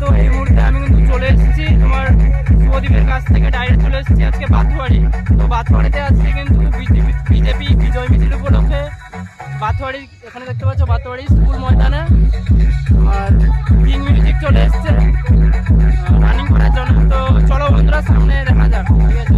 তো এই মুহূর্তে আমি কিন্তু চলে এসেছি তোমার শুভদীপের কাছ থেকে ডাইরেক্ট চলে এসেছি আজকে বাথুয়ারি। তো বাথুয়ারিতে আজকে কিন্তু বিজেপি বিজয় মিছিল উপলক্ষে বাথুয়ারি, এখানে দেখতে পাচ্ছ বাথুয়ারি স্কুল ময়দানে আর কিং মিউজিক চলে এসছে রানিং করার জন্য। তো চলো বন্ধুরা সামনে দেখা যাক, ঠিক আছে।